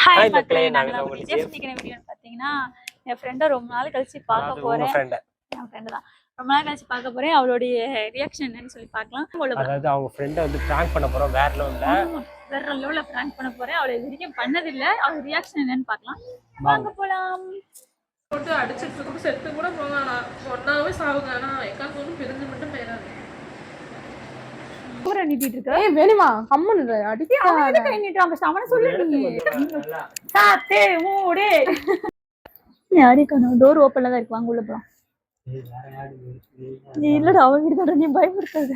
Hi மக்களே, நாங்க உங்க விஜய் சந்திக்கிற வீடியோன்னு பார்த்தீங்கன்னா என் ஃப்ரெண்டை ரொம்ப நாள் கழிச்சு பார்க்க போறேன். என் ஃப்ரெண்டு தான் ரொம்ப நாள் கழிச்சு பார்க்க போறேன். அவளுடைய ரியாக்ஷன் என்னன்னு சொல்லி பார்க்கலாம். அதாவது அவங்க ஃப்ரெண்டை வந்து பிராங்க் பண்ண போறோம். வேற லெவல்ல பிராங்க் பண்ண போறேன். அவளை இதுவரைக்கும் பண்ணதில்லை. அவள் ரியாக்ஷன் என்னன்னு பார்க்கலாம். வாங்க போலாம். போட்டு அடிச்சிட்டு இருக்கும் செத்து கூட போவானா ஒன்னாவே சாவுங்க. ஆனா எக்காக்கு ஒன்றும் பிரிஞ்சு மட்டும் போயிடாது. பூரா நீட்டிட்டு இருக்க. ஏய் வேணுமா கம்முன்னு அடிக்க அவனே கை நீட்டுறாங்க. அவனை சொல்லு நீ. சாத்தே மூடே. யாரிக்கணும் டோர் ஓப்பன்ல தான் இருக்கு. வாங்க உள்ள போலாம். நீ இல்லடா அவன் வீடு தான். நீ பயப்படுத்தாத.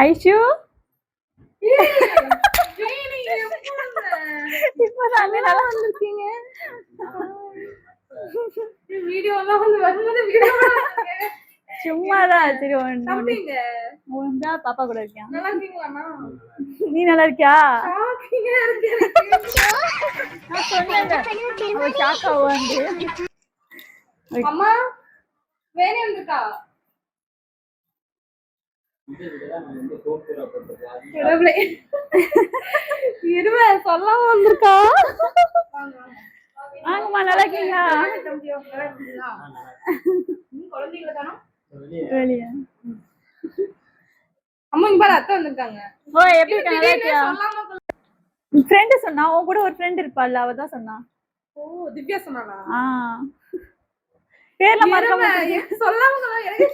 ஐஷு இப்பதான் நல்லா வந்திருக்கீங்க. வீடியோலாம் வந்து வரும்போது வீடியோ சும்மாதான். சரி ஒன்றா பாப்பா கூட இருக்கேன். நல்லா இருக்கீங்களா? நீ நல்லா இருக்கியா? அம்மா வேணே வந்துக்கா இருவ சொல்லாம வந்திருக்கா. வாங்கம்மா நல்லா இருக்கீங்களா? அம்மா இங்க பாரு அத்தை வந்திருக்காங்க. ஓ எப்படி இருக்க? நல்லா இருக்கியா? ஃப்ரெண்ட் சொன்னா உன் கூட ஒரு ஃப்ரெண்ட் இருப்பாள்ல, அவ தான் சொன்னா. ஓ திவ்யா சொன்னானா? பேர்ல மறக்காம சொல்லாம எனக்கு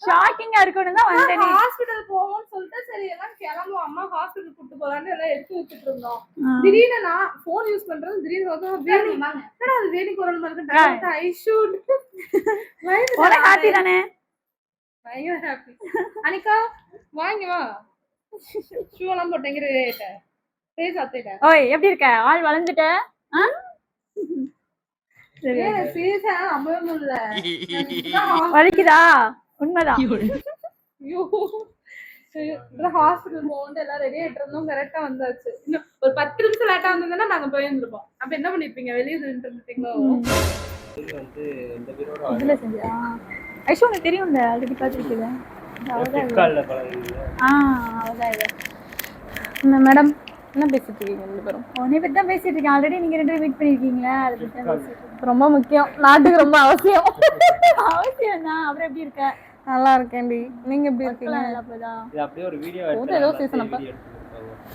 ஷாக்கிங்கா இருக்குன்னு தான் வந்தேன். ஹாஸ்பிடல் போவோம்னு சொல்லிட்டு சரி எல்லாம் கிளம்புவோம். அம்மா ஹாஸ்பிடல் கூட்டு போலான்னு எல்லாம் எடுத்து வச்சுட்டு இருந்தோம். திடீர்னு நான் போன் யூஸ் பண்றது திடீர்னு வேணி குரல் மாதிரி ஐஷு ஹாப்பி தானே? பயங்கர ஹாப்பி. அனிகா வாங்கி வா. ஷூ எல்லாம் போட்டேங்கிற பேச அத்தைட்ட. ஓய் எப்படி இருக்க? ஆள் வளர்ந்துட்ட? வலிக்குதா? உண்மைதான். ஹாஸ்பிடல் போகணும் எல்லாம் ரெடி ஆயிட்டு இருந்தோம். கரெக்டா வந்தாச்சு. இன்னும் ஒரு 10 நிமிஷம் லேட்டா வந்ததுன்னா நாங்க போயிருந்திருப்போம். அப்ப என்ன பண்ணிருப்பீங்க? வெளியே நின்று இருந்தீங்களோ? இதுல செஞ்சா ஐஷு உனக்கு தெரியும்ல, ஆல்ரெடி பார்த்துருக்கீங்க. மேடம் என்ன பேசிட்டு இருக்கீங்க ரெண்டு பேரும்? உன்னை பத்தி தான் பேசிட்டு இருக்கேன். ஆல்ரெடி நீங்க ரெண்டு பேரும் மீட் பண்ணிருக்கீங்களா? அதை பத்தி தான் பேசிட்டு. ரொம்ப முக்கியம், நாட்டுக்கு ரொம்ப அவசியம். அவசியம் தான். அப்புறம் எப்படி இருக்க? நல்லா இருக்கேன்டி. நீங்க எப்படி இருக்கீங்க? அப்பதான் இது அப்படியே ஒரு வீடியோ எடுத்து ஏதோ சீசன் அப்ப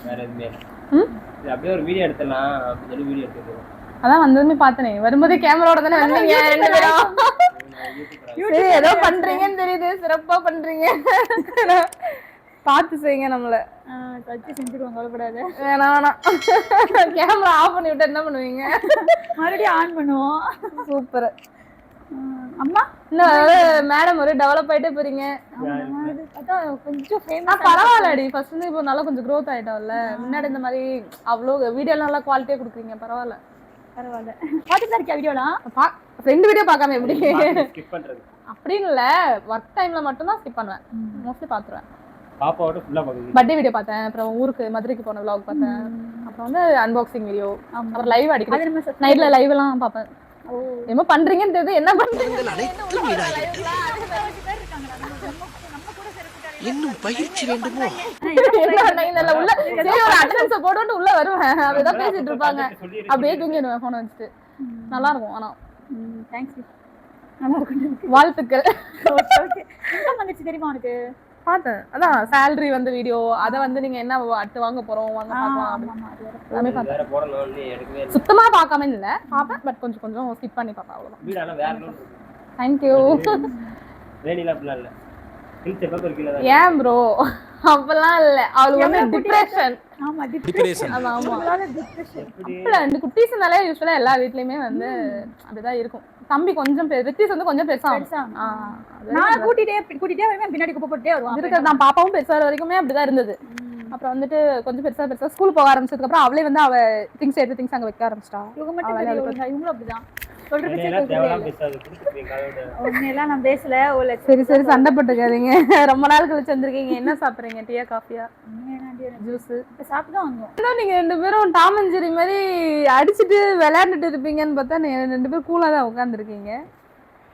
வேற எதுமே இது அப்படியே ஒரு வீடியோ எடுத்தலாம் அப்படி வீடியோ எடுத்துறோம். அதான் வந்ததுமே பார்த்தனே. வரும்போதே கேமராவோட தானே வந்தீங்க ரெண்டு பேரும். சரி ஏதோ பண்றீங்கன்னு தெரியுது. சிறப்பா பண்றீங்க. பார்த்து செய்யுங்க. நம்மள வச்சு செஞ்சிருவாங்க. கவலைப்படாத. வேணாம் கேமரா ஆஃப் பண்ணி விட்டு என்ன பண்ணுவீங்க? மறுபடியும் ஆன் பண்ணுவோம். சூப்பர். அம்மா இன்னும் மேடம் ஒரு டெவலப் ஆயிட்டே போறீங்க. அதான் கொஞ்சம் ஃபேமஸ். பரவாயில்லடி. ஃபர்ஸ்ட் வந்து இப்போ நல்லா கொஞ்சம் க்ரோத் ஆயிட்டோம்ல. முன்னாடி இந்த மாதிரி அவ்வளோ வீடியோலாம் நல்லா குவாலிட்டியா கொடுக்குறீங்க. பரவாயில்ல பரவாயில்ல. பார்த்துட்டு தான் இருக்கியா வீடியோலாம்? ரெண்டு வீடியோ பார்க்காம எப்படி ஸ்கிப் பண்றது அப்படின்னு இல்ல. ஒர்க் டைம்ல மட்டும் தான் ஸ்கிப் பண்ணுவேன். மோஸ்ட்லி பாத்துருவேன். பாப்பாவோட ஃபுல்லா பாக்குறேன். பர்த்டே வீடியோ பார்த்தேன். அப்புறம் ஊருக்கு மதுரைக்கு போன vlog பார்த்தேன். அப்புறம் வந்து அன்பாக்சிங் வீடியோ. அப்புறம் லைவ் அடிக்கிறேன். நைட்ல லைவ் எல்லாம் பார்ப்பேன். என்ன பண்றீங்கன்னு தெரியுது. என்ன பண்றீங்க? இன்னும் பயிற்சி வேண்டுமோ? உள்ள சரி ஒரு அட்டெண்டன்ஸ் போட்டு உள்ள வருவேன். அப்படிதான் பேசிட்டு இருப்பாங்க. அப்படியே தூங்கிடுவேன் போன் வச்சுட்டு. நல்லா இருக்கும். ஆனா தேங்க்ஸ். நல்லா இருக்கும். வாழ்த்துக்கள். ஓகே. என்ன வந்துச்சு தெரியுமா உனக்கு? பார்த்தேன். அதான் சேலரி வந்து வீடியோ. அதை வந்து நீங்க என்ன அடுத்து வாங்க போறோம் வாங்க பார்க்கலாம் எல்லாமே பார்த்தேன். சுத்தமா பார்க்காம இல்லை பார்ப்பேன். பட் கொஞ்சம் கொஞ்சம் ஸ்கிப் பண்ணி பார்ப்பேன். அவ்வளோதான். தேங்க்யூ. ஏன் ப்ரோ அப்பெல்லாம் இல்ல. அவளுக்கு வந்து டிப்ரெஷன். ஆமா டிப்ரெஷன். ஆமா டிப்ரெஷன். இந்த குட்டீஸ்னாலே யூசுவலா எல்லா வீட்லயுமே வந்து அப்படிதான் இருக்கும். தம்பி கொஞ்சம் ரித்திஸ் வந்து கொஞ்சம் பெருசா. நான் கூட்டிட்டே வருவேன். பின்னாடி குப்பை போட்டே வருவான். இருக்கிறது நான் பாப்பாவும் பெருசா வரைக்குமே அப்படிதான் இருந்தது. அப்புறம் வந்துட்டு கொஞ்சம் பெருசா ஸ்கூல் போக ஆரம்பிச்சதுக்கு அப்புறம் அவளே வந்து அவ திங்ஸ் எடுத்து திங்ஸ் அங்க வைக்க ஆரம்பிச்சிட்டா. இவங்களும் அப்படிதான் சொல்றது. நான் பேசல. சரி சரி சண்டை போட்டுக்காதீங்க. ரொம்ப நாள் கழிச்சு வந்திருக்கீங்க. என்ன சாப்பிடுறீங்க? டீயா காஃபியா? ஜூஸ் சாப்பிட்டுதான் வந்தோம். நீங்க ரெண்டு பேரும் டாம் அண்ட் ஜெர்ரி மாதிரி அடிச்சுட்டு விளையாண்டுட்டு இருப்பீங்கன்னு பார்த்தா ரெண்டு பேரும் கூலா தான் உட்காந்துருக்கீங்க.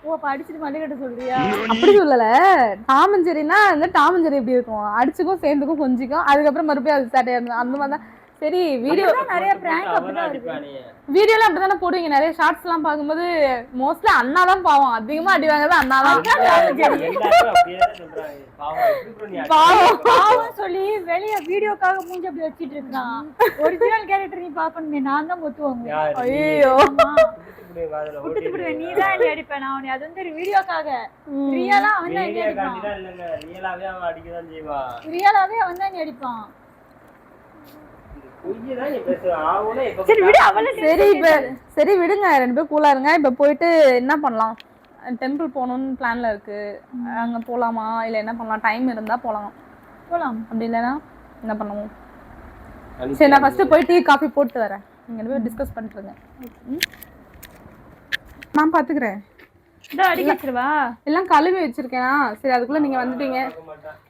ஓ அப்ப அடிச்சிட்டு மல்லிகட்ட சொல்றியா? அப்படி சொல்லல. டாம் அண்ட் ஜெரினா இந்த டாம் அண்ட் ஜெரி எப்படி இருக்கும், அடிச்சுக்கும் சேர்ந்துக்கும் கொஞ்சிக்கும், அதுக்கப்புறம் மறுபடியும் அது சேட்டையா இருக்கும். அந்த மாதிரி தான். சரி வீடியோ நிறைய பிராங்க் அப்படிதான் இருக்கு. வீடியோலாம் அப்படிதானே போடுவீங்க. நிறைய ஷார்ட்ஸ் எல்லாம் பார்க்கும்போது மோஸ்ட்லி அண்ணா தான் பாவம், அதிகமா அடி வாங்குறது அண்ணா தான். பாவம் சொல்லி வெளிய வீடியோக்காக மூஞ்சி அப்படி வச்சிட்டு இருக்கான். ஒரிஜினல் கேரக்டர் நீ பாக்கணுமே, நான் தான் மொத்துவாங்க. ஐயோ நீ தான் அடி அடிப்பேன் நான் அவனை. அது வந்து வீடியோக்காக. ரியலா அவன் தான் அடி அடிப்பான். ரியலாவே அவன் தான் அடி அடிப்பான். சரி விடுங்க, 2 பேரும் கூலா இருங்க. இப்ப போயிட்டு என்ன பண்ணலாம், டெம்பிள் போகணும்னு பிளான்ல இருக்கு. அங்க போலாமா இல்ல என்ன பண்ணலாம்? டைம் இருந்தா போலாம். அப்படி இல்லைன்னா என்ன பண்ணுவோம்? சரி நான் ஃபர்ஸ்ட் போய் டீ காஃபி போட்டு வரேன். நீங்க போய் டிஸ்கஸ் பண்ணிட்டு இருங்க. நான் பாத்துக்கிறேன். அடிக்க வச்சிருவா எல்லாம் கழுவி வச்சிருக்கேன். சரி அதுக்குள்ள நீங்க வந்துட்டீங்க.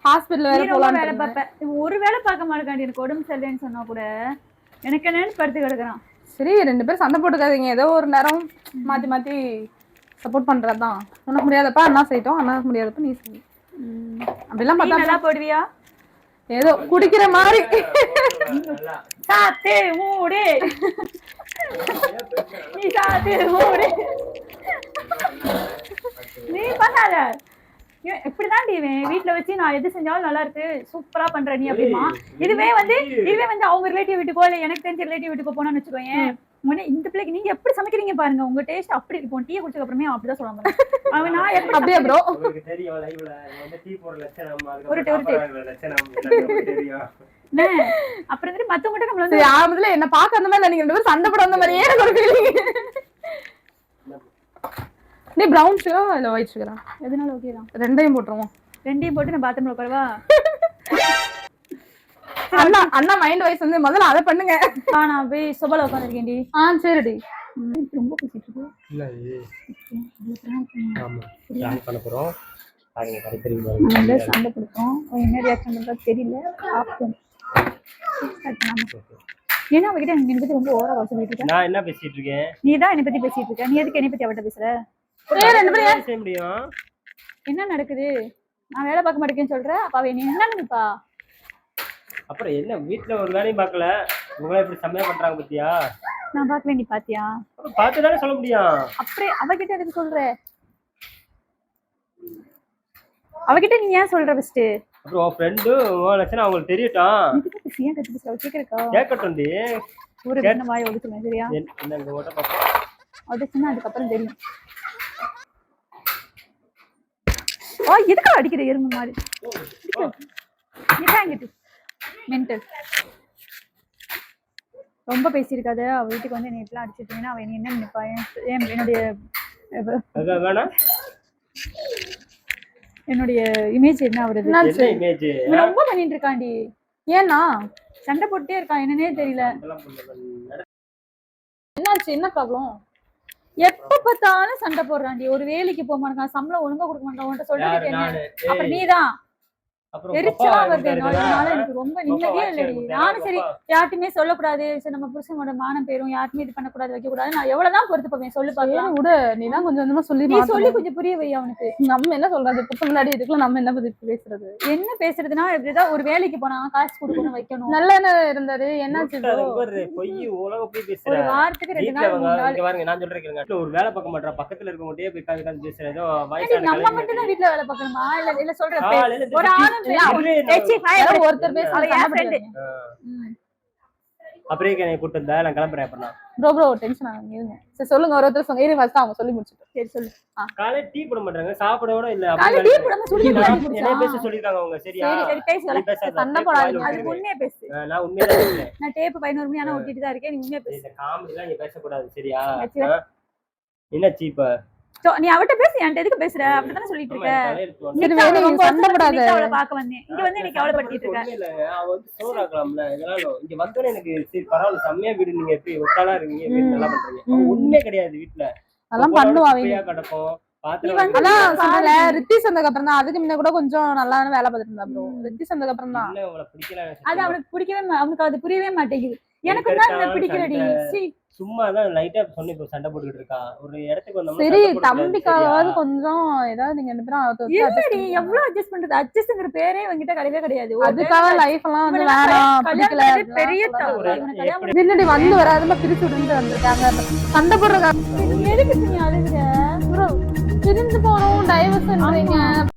ஹாஸ்பிட்டல் வேற போலாம். வேலை பார்ப்பேன். ஒரு வேலை பார்க்க மாட்டேங்காண்டி. எனக்கு உடம்பு சரியில்லைன்னு சொன்னா கூட எனக்கு என்னன்னு படுத்து கிடக்குறான். சரி 2 பேரும் சண்டை போட்டுக்காதீங்க. ஏதோ ஒரு நேரம் மாத்தி மாத்தி சப்போர்ட் பண்றதுதான். உனக்கு முடியாதப்ப அண்ணா செய்யட்டும், அண்ணா முடியாதப்ப நீ செய். அப்படிலாம் பார்த்தா நல்லா போடுவியா? ஏதோ குடிக்கிற மாதிரி. சாத்து மூடு, நீ சாத்து மூடு. நீ பண்ணாத. இப்படிதான் வீட்டுல வச்சு நான் எது செஞ்சாலும் நல்லா இருக்கு, சூப்பரா பண்ற நீ அப்படிமா. இதுவே வந்து அவங்க ரிலேட்டிவ் வீட்டுக்கோ இல்ல எனக்கு தெரிஞ்ச ரிலேட்டிவ் வீட்டுக்கோ போனான்னு வச்சுக்கோங்க, இந்த பிள்ளைக்கு நீங்க எப்படி சமைக்கிறீங்க பாருங்க, உங்க டேஸ்ட் அப்படி இருக்கும். டீ குடிச்சதுக்கு அப்புறமே அப்படிதான் சொல்லுவாங்க. அவன் நான் எப்படி அப்படியே ப்ரோ அப்புறம் வந்து மத்தவங்க நம்மள வந்து ஆரம்பத்துல என்ன பாக்க அந்த மாதிரி நீங்க 2 பேரும் சண்டை போட வந்த மாதிரியே எனக்கு ஒரு ஃபீலிங். நீ பிரவுன் சுகரா இல்ல ஒயிட் சுகரா? எதனால ஓகே தான். 2யும் போட்டுருவோம். 2யும் போட்டு நான் பாத்ரூம்ல உட்காரவா? அண்ணா மைண்ட் வாய்ஸ் வந்து முதல்ல அதை பண்ணுங்க. நான் போய் சோபால உட்காந்துருக்கேன்டி. சரிடி. ரொம்ப பேசிட்டு இருக்கு. இல்ல ஆமா பிளான் பண்ண போறோம். பாருங்க கரெக்ட்டா நம்ம சண்டை போடுறோம். என்ன ரியாக்ஷன் பண்றா தெரியல. ஆப்ஷன் ஏன்னா அவகிட்ட என்னை பத்தி ரொம்ப ஓவரா பேசிட்டு இருக்க. நான் என்ன பேசிட்டு இருக்கேன்? நீ தான் என்னை பத்தி பேசிட்டு இருக்க. நீ எதுக்கு என்னை பத்தி அவட்ட பேசுற? 2 பேரும் பேச முடியும். என்ன நடக்குது? நான் வேலை பார்க்க மாட்டேன்னு சொல்றேன். அப்ப அவ என்ன நினைப்பா? அப்புறம் என்ன வீட்ல ஒரு வேலையும் பார்க்கல, உங்களை எப்படி சமையா பண்றாங்க பத்தியா? நான் பார்க்க வேண்டி பாத்தியா? பார்த்துதானே சொல்ல முடியும். அப்படியே அவகிட்ட எதுக்கு சொல்ற? அவகிட்ட நீ ஏன் சொல்ற? ஃபர்ஸ்ட் அப்புறம் உன் ஃப்ரெண்டு உன் லட்சணம் அவங்களுக்கு தெரியட்டும். இதுக்கு பேசியா கத்து பேச கேக்குறக்கா? கேட்கட்டும்டி. ஒரு என்ன வாய் ஒதுக்குமே சரியா? என்னங்க ஓட்ட பாப்பா. அது சின்ன அதுக்கு அப்புறம் தெரியும். எதுக்கு அடிக்கிற எறும்பு மாதிரி? இதாங்கிட்டு மென்டல். ரொம்ப பேசியிருக்காத. அவ வீட்டுக்கு வந்து நேற்றுலாம் அடிச்சிட்டீங்கன்னா அவன் என்ன நினைப்பா? என்னுடைய இமேஜ் என்ன ஆகுறது? ரொம்ப பண்ணிட்டு இருக்காண்டி. ஏன்னா சண்டை போட்டுட்டே இருக்கான், என்னன்னே தெரியல. என்னாச்சு? என்ன ப்ராப்ளம்? எப்ப பார்த்தாலும் சண்டை போடுறாண்டி. ஒரு வேலைக்கு போக மாட்டான், சம்பளம் ஒழுங்கா கொடுக்க மாட்டான். உன்கிட்ட சொல்றது என்ன? அப்புறம் நீதான் எரிச்சலா வருது. அதனால எனக்கு ரொம்ப நிம்மதியே இல்லடி. நானும் சரி யார்ட்டுமே சொல்லக்கூடாது, சரி நம்ம புருஷனோட மானம் பேரும் யாருமே இது பண்ணக்கூடாது, வைக்க கூடாது. நான் எவ்வளவுதான் பொறுத்து பார்ப்பேன். சொல்லு பாக்கலாம். விடு, நீதான் கொஞ்சம் கொஞ்சமா சொல்லி நீ சொல்லி கொஞ்சம் புரிய வை அவனுக்கு. நம்ம என்ன சொல்றது? புத்த முன்னாடி இதுக்குள்ள நம்ம என்ன பத்தி பேசுறது? என்ன பேசுறதுன்னா இப்படிதான் ஒரு வேலைக்கு போனா காசு கொடுக்கணும், வைக்கணும். நல்ல என்ன இருந்தாரு? என்னாச்சு? ஒரு வாரத்துக்கு 2 நாள் 3 நாள் பாருங்க. நான் சொல்றேன், ஒரு வேலை பார்க்க மாட்டா, பக்கத்துல இருக்க மாட்டே போய் காது பேசுறதோ. நம்ம மட்டும் தான் வீட்டுல வேலை பார்க்கணுமா? இல்ல சொல்றேன் ஒரு ஆளும் ஒருத்தர் பேசுறாங்க. அப்படியே கூட்டு வந்தா நான் கிளம்புறேன். அப்ப ப்ரோ டென்ஷன் ஆகுங்க. சரி சொல்லுங்க, ஒருத்தர் சொல்லுங்க. இரு ஃபர்ஸ்ட் அவங்க சொல்லி முடிச்சிட்டு. சரி சொல்லு. காலையில டீ போட மாட்டாங்க, சாப்பிட கூட இல்ல. காலையில டீ போடாம சுடி என்ன பேச சொல்லிருக்காங்க அவங்க. சரியா? சரி பேசு. சண்டை போடாதீங்க. அது உண்மையா பேசு. நான் உண்மையா தான் சொல்றேன். நான் டேப் 11 மணி ஆனா ஓட்டிட்டு தான் இருக்கேன். நீ உண்மையா பேசு. இந்த காமெடிலாம் நீ பேச கூடாது. சரியா? என்ன சீப்பா? நீ அவட்ட பேசு. என்கிட்ட எதுக்கு பேசுற? அப்படிதானே சொல்லிட்டு இருக்க. சண்டை போடாத. அவளை பார்க்க வந்தேன். இங்க வந்து நீ கவலைப்பட்டுட்டு இருக்க. இல்ல அவ வந்து சோறாக்கலாம்ல. இதனால இங்க வந்தோனே எனக்கு சரி பரவாயில்ல, செம்மையா வீடு நீங்க எப்படி ஒட்டாளா இருக்கீங்க, வீடு நல்லா பண்றீங்க. உண்மையே கிடையாது. வீட்டுல அதெல்லாம் பண்ணுவாங்க. கிடக்கும், பாத்திரம் வந்து- அதான் சொன்னல ரித்திஸ் வந்ததுக்கு அப்புறம் தான். அதுக்கு முன்ன கூட கொஞ்சம் நல்லா வேலை பார்த்துட்டு இருந்தா ப்ரோ. ரித்திஸ் வந்ததுக்கு அப்புறம் தான். இல்ல, உங்களை பிடிக்கல அது அவனுக்கு பிடிக்கவே அவனுக்கு அது புரியவே மாட்டேங்குது. எனக்கு தான் இந்த பிடிக்கலடி. சும்மா தான் லைட்டா சொன்னி இப்போ சண்டை போட்டுக்கிட்டு இருக்கா. ஒரு இடத்துக்கு வந்தோம்னா சரி சண்டை போடக்கூடாது, தம்பிக்காவது சரியா? கொஞ்சம் ஏதாவது நீங்க 2 பேரும் இல்லடி எவ்வளவு அட்ஜஸ்ட் பண்றது? அட்ஜஸ்ட்ங்கிற பேரே இவங்கிட்ட கிடையவே கிடையாது. ஒரு அதுக்காக லைஃப் எல்லாம் வந்து இவனை வேணாம் கல்யாணம் பிடிக்கல பண்ணி பெரிய தப்பு. இவனை கல்யாணம் பண்ணி பின்னாடி வந்து வராதமா பிரிச்சு விட்டு வந்திருக்காங்க. சண்டை போடுற எதுக்கு நீ அழுகுற? பிரிஞ்சு போனோம் டைவர்ஸ்ன்றீங்க.